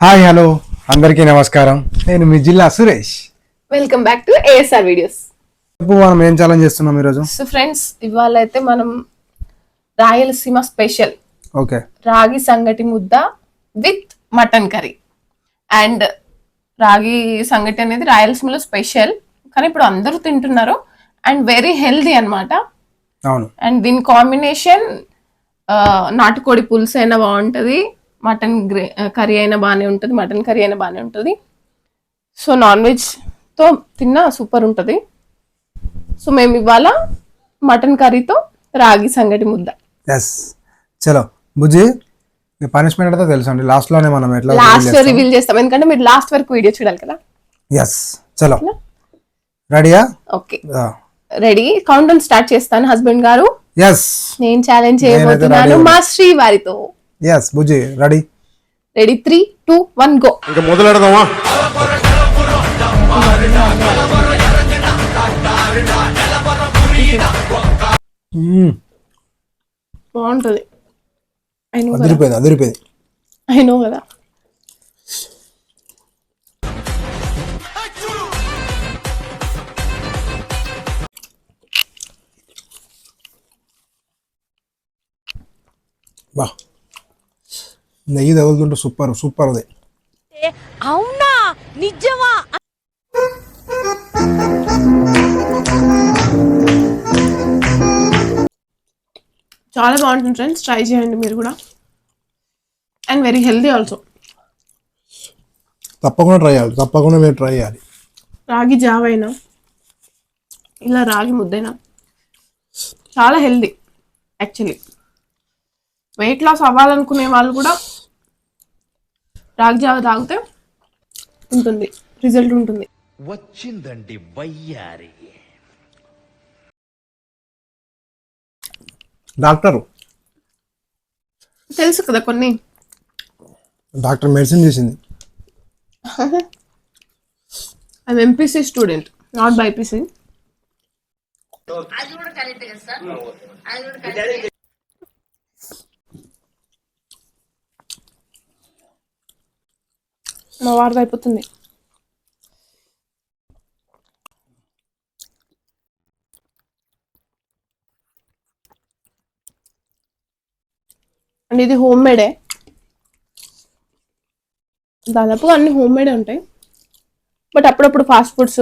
Hi hello అందరికీ నమస్కారం. నేను మీ జిల్లా Suresh. Welcome back to ASR videos. ఇప్పుడు మనం ఏం ఛాలెంజ్ చేస్తున్నాం ఈరోజు? సో ఫ్రెండ్స్, ఇవాళ అయితే మనం రాయలసీమ స్పెషల్ ఓకే రాగి సంగటి ముద్ద విత్ మటన్ కర్రీ. అండ్ రాగి సంగటి అనేది రాయలసీమలో స్పెషల్, కానీ ఇప్పుడు అందరూ తింటున్నారు అండ్ వెరీ హెల్దీ అన్నమాట. అవును. అండ్ దీని కాంబినేషన్ నాటుకోడి పులుసు అయినా బాగుంటుంది, మటన్ కర్రీ అయినా బాగానే ఉంటుంది, మటన్ కర్రీ అయినా బాగానే ఉంటుంది. సో నాన్ వెజ్తో తిన్నా సూపర్ ఉంటుంది. సో మేము ఇవాళ మటన్ కర్రీతో రాగి సంగటి ముద్ద. ఎస్, చలో బుజ్జి, పనిష్మెంట్ అయితే తెలుసు అండి. లాస్ట్ లోనే మనం ఎట్లా లాస్ట్ రివీల్ చేస్తాం, ఎందుకంటే మీరు లాస్ట్ వరకు వీడియో చూడాలి కదా. ఎస్, చలో రెడీయా? Okay ready. Count down start చేస్తాను హస్బెండ్ గారు. ఎస్, నేను ఛాలెంజ్ చేయబోతున్నాను మా శ్రీ వారితో. ఎస్ బుజ్జి, రెడీ? Ready, 3, 2, 1 go. ఇంకా మొదలెడదామా? బాగుంటుంది. అదిరిపోయింది, అదిరిపోయింది. అయినో కదా. బా, నెయ్యి తగులుతుంటే సూపర్ సూపర్ అది. అవునా, నిజమా? చాలా బాగుంటుంది ఫ్రెండ్స్, ట్రై చేయండి మీరు కూడా. And very healthy also. తప్పకుండా ట్రై చేయాలి, తప్పకుండా మీరు ట్రై చేయాలి. రాగి జావ అయినా ఇలా రాగి ముద్దైనా చాలా హెల్దీ యాక్చువల్లీ. వెయిట్ లాస్ అవ్వాలనుకునే వాళ్ళు కూడా రాగి జావ తాగితే ఉంటుంది, రిజల్ట్ ఉంటుంది. వచ్చిందండి వయ్యారి. డాక్టర్ తెలుసు కదా కొన్ని. డాక్టర్ మెడిసిన్ చేసింది. I'm MPC student, not BiPC. మా వారిది అయిపోతుంది. అండ్ ఇది హోమ్ మేడే, దాదాపుగా అన్ని హోమ్ మేడే ఉంటాయి. బట్ అప్పుడప్పుడు ఫాస్ట్ ఫుడ్స్,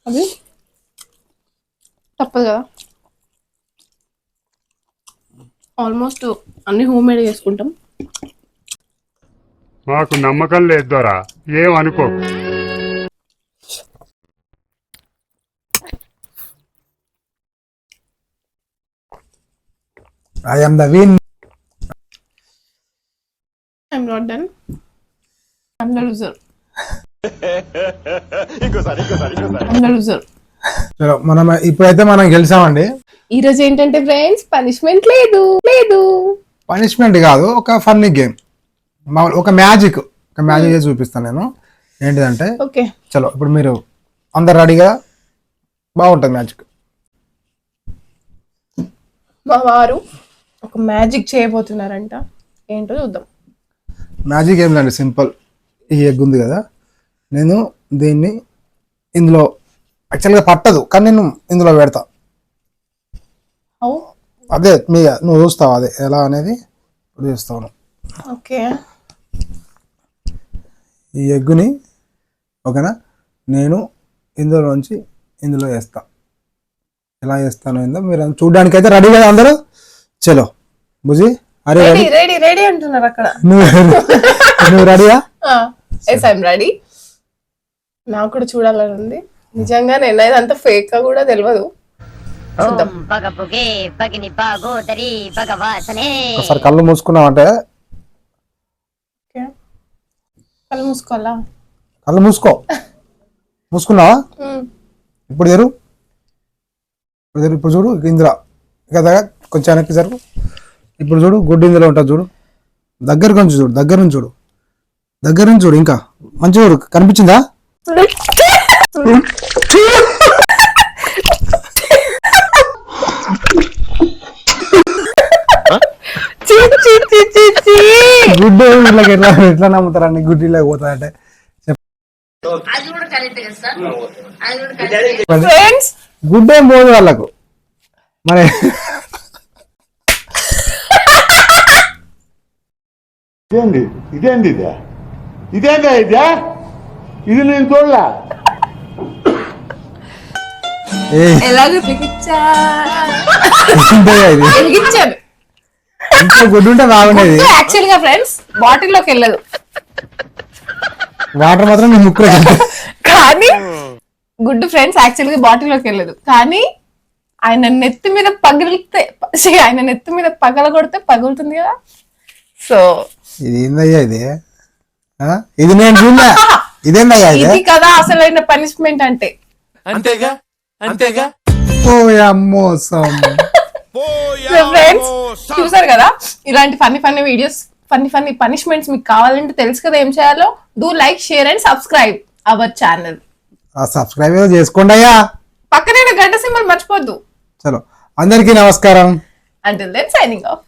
అవి తప్పదు కదా. ఆల్మోస్ట్ అన్ని హోమ్ మేడ్ చేసుకుంటాం. మాకు నమ్మకం లేదు దొరా, ఏమనుకో. I am the win. I'm not done. I'm the loser. I'm the loser. చలో మనం ఇప్పుడైతే మనం గెలిచామండి. ఈ రోజు ఏంటంటే ఫ్రెండ్స్, పనిష్మెంట్ లేదు. పనిష్మెంట్ కాదు, ఒక ఫన్నీ గేమ్, ఒక మ్యాజిక్ చూపిస్తాను నేను. ఏంటిదంటే, ఓకే చలో ఇప్పుడు మీరు అందరు రెడీగా, బాగుంటుంది మ్యాజిక్. మా వారు ఒక మ్యాజిక్ చేయబోతున్నారంట, ఏంటో చూద్దాం. మ్యాజిక్ ఏం లేండి, సింపుల్. ఈ ఎగ్ ఉంది కదా, నేను దీన్ని ఇందులో యాక్చువల్గా పట్టదు, కానీ నేను ఇందులో పెడతా. అదే నువ్వు చూస్తావు, అదే ఎలా అనేది ఇప్పుడు చూస్తావు. ఓకే, ఈ ఎగ్గుని ఓకేనా, నేను ఇందులోంచి ఇందులో వేస్తా. ఎలా వేస్తానో ఏందో మీరు చూడడానికి అయితే రెడీ కదా అందరూ? చలో బుజి, అరే రెడీ అంటున్నారు అక్కడ. నువ్వు రెడీయా? Yes I'm ready. నాకు కూడా చూడాలని ఉంది నిజంగా. నేను అంత ఫేక్ గా కూడా తెలియదు. ఒకసారి కళ్ళు మూసుకున్నావంటే, కళ్ళు మూసుకోవాలా? కళ్ళు మూసుకున్నావా? ఇప్పుడు తెరు, ఇప్పుడు చూడు ఇందులో కదా, కొంచెం వెనక్కి జరుగు. ఇప్పుడు చూడు, గుడ్డు ఇందులో ఉంటుంది చూడు. దగ్గర నుంచి చూడు, ఇంకా మంచి చూడు. కనిపించిందా? చి, చి, చి, చి, చి. గుడ్డు వీళ్ళకి ఎట్లా ఎట్లా నమ్ముతారండి గుడ్డిలోకి పోతాయంటే ఫ్రెండ్స్ గుడ్డు ఏం పోదు వాళ్ళకు మరి ఇదేంది ఇదే ఇది నేను చూడలే. ఎలాగో పిగిచ్చా ఉంటుందా ఇది వెలిగించాను. ఇంట్లో గుడ్డు ఉంటే బాగుండేది. యాక్చువల్ గా ఫ్రెండ్స్ బాటిల్లోకి వెళ్ళదు వాటర్ మాత్రం నీ ముక్కులో కానీ గుడ్డు ఫ్రెండ్స్ యాక్చువల్ గా బాటిల్లోకి వెళ్ళదు కానీ ఆయన నెత్తి మీద పగిలితే ఆయన నెత్తి మీద పగలగొడితే పగులుతుంది కదా. సో ఇది ఏందయ్యా ఇది ఆ? ఇది నేను చూడలే ఇదేందయ్యా ఇది ఇది కదా అసలైన పనిష్మెంట్ అంటే. ఓ అమ్మో సమ్. సో ఫ్రెండ్స్ చూసారు కదా ఇలాంటి ఫన్నీ వీడియోస్ ఫన్నీ పనిష్మెంట్స్ మీకు కావాలంటే తెలుసు కదా ఏం చేయాలో. Do like share and subscribe our channel. ఆ సబ్స్క్రైబ్ చేసుకోండి అయ్యా. పక్కనే గంట సింబల్ మర్చిపోద్దు. చలో అందరికీ నమస్కారం. Until then, signing off.